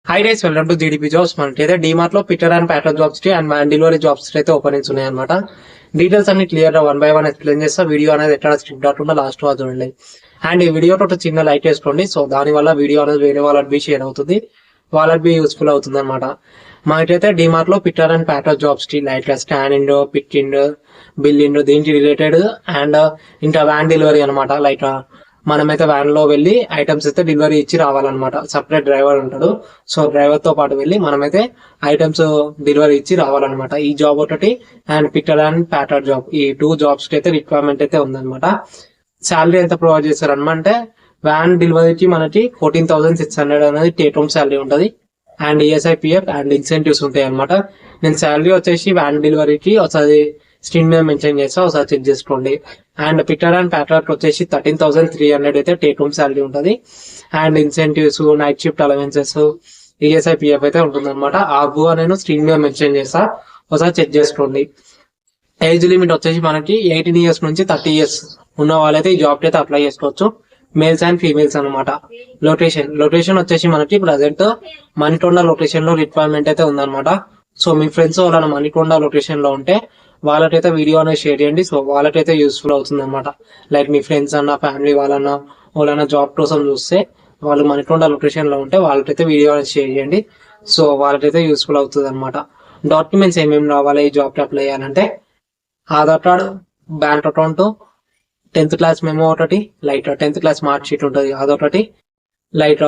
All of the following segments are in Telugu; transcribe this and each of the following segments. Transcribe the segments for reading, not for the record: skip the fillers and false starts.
High rise welcome to GDP jobs. మనకైతే డీమార్ట్ లో పిటర్ అండ్ ప్యాటర్న్ జాబ్స్ కి అండ్ వ్యాన్ డెలివరీ జాబ్స్ అయితే ఓపెనింగ్స్ ఉన్నాయి అనమాట. డీటెయిల్స్ అన్ని క్లియర్ గా 1 by 1 ఎక్స్ప్లెయిన్ చేస్తా. వీడియో అనేది ఎక్కడ స్కిప్ కాకుండా లాస్ట్ వరకు చూడండి. అండ్ ఈ వీడియో ఒక చిన్న లైక్ వేసుకోండి. సో దాని వల్ల వీడియో అనేది వేరే వాళ్ళకి బి షేర్ అవుతుంది, వాళ్ళకి బి యూస్ఫుల్ అవుతుంది అనమాట. మనకైతే డీమార్ట్ లో పిటర్ అండ్ ప్యాటర్న్ జాబ్స్ కి లైక్ స్కానింగ్, పికింగ్, బిల్లింగ్ దీనికి రిలేటెడ్ అండ్ ఇంకా వ్యాన్ డెలివరీ అనమాట. లైక్ మనమైతే వ్యాన్ లో వెళ్ళి ఐటమ్స్ అయితే డెలివరీ ఇచ్చి రావాలన్నమాట. సపరేట్ డ్రైవర్ ఉంటాడు. సో డ్రైవర్ తో పాటు వెళ్ళి మనమైతే ఐటమ్స్ డెలివరీ ఇచ్చి రావాలన్నమాట. ఈ జాబ్ ఒకటి అండ్ పిటర్ అండ్ ప్యాటర్ జాబ్, ఈ 2 జాబ్స్ కి అయితే రిక్వైర్మెంట్ అయితే ఉందన్నమాట. శాలరీ ఎంత ప్రొవైడ్ చేస్తారనమాట అంటే వ్యాన్ డెలివరీకి మనకి 14,600 అనేది టేక్ హోమ్ శాలరీ ఉంటుంది. And ESI, PF and incentives ఉంటాయి అనమాట. నేను శాలరీ వచ్చేసి వ్యాన్ డెలివరీకి ఒకసారి స్క్రీన్ మీద మెన్షన్ చేస్తా, ఒకసారి చెక్ చేసుకోండి. అండ్ పిటర్ అండ్ ప్యాటర్ వచ్చేసి 13,300 అయితే టేక్ హోమ్ శాలరీ ఉంటుంది. And incentives, night shift allowances, ESI, PF అయితే ఉంటుంది అనమాట. ఆ బుగా నేను స్క్రీన్ మీద మెన్షన్ చేస్తా, ఒకసారి చెక్ చేసుకోండి. ఏజ్ లిమిట్ వచ్చేసి మనకి 18 years నుంచి 30 years ఉన్న వాళ్ళైతే ఈ జాబ్ అయితే అప్లై చేసుకోవచ్చు. మేల్స్ అండ్ ఫీమేల్స్ అనమాట. లొకేషన్ వచ్చేసి మనకి ప్రజెంట్ మణికొండ లొకేషన్ లో రిక్వైర్మెంట్ అయితే ఉందన్నమాట. సో మీ ఫ్రెండ్స్ వాళ్ళ మణికొండ లొకేషన్ లో ఉంటే వాళ్ళకైతే వీడియో అనేది షేర్ చేయండి. సో వాళ్ళకైతే యూస్ఫుల్ అవుతుంది అనమాట. లైక్ మీ ఫ్రెండ్స్ అన్న, ఫ్యామిలీ వాళ్ళన్న జాబ్ కోసం చూస్తే వాళ్ళు మణికొండ లొకేషన్ లో ఉంటే వాళ్ళకైతే వీడియో అనేది షేర్ చేయండి. సో వాళ్ళకైతే యూస్ఫుల్ అవుతుంది అనమాట. డాక్యుమెంట్స్ ఏమేమి రావాలి ఈ జాబ్ కి అప్లై చేయాలంటే Aadhaar card, bank account, 10th class memo ఒకటి, లైట్ 10th క్లాస్ మార్క్ షీట్ ఉంటుంది అదొకటి, లైట్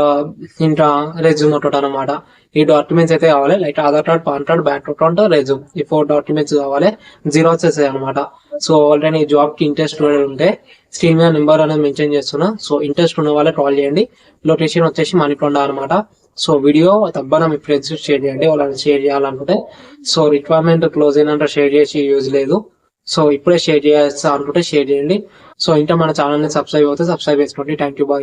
ఇంకా రెజ్యూమ్ ఒకటి అనమాట. ఈ డాక్యుమెంట్స్ అయితే కావాలి. Like Aadhaar card, pan card, bank account, resume, ఈ 4 డాక్యుమెంట్స్ కావాలి. జిరాక్సెస్ అనమాట. సో ఆల్రెడీ ఈ జాబ్ కి ఇంట్రెస్ట్ ఉంటే స్క్రీన్ మీద నెంబర్ అనేది మెన్షన్ చేస్తున్నా. సో ఇంట్రెస్ట్ ఉన్న వాళ్ళే కాల్ చేయండి. లొకేషన్ వచ్చేసి మణికొండ అనమాట. సో వీడియో తప్పన మీ ఫ్రెండ్స్ షేర్ చేయండి, వాళ్ళని షేర్ చేయాలనుకుంటే. సో రిక్వైర్మెంట్ క్లోజ్ అయినంత షేర్ చేసి యూజ్ లేదు. సో ఇప్పుడే షేర్ చేస్తా అనుకుంటే షేర్ చేయండి. సో ఇంకా మన ఛానల్ ని సబ్స్క్రైబ్ అవుతే సబ్స్క్రైబ్ చేసుకోండి. Thank you, bye.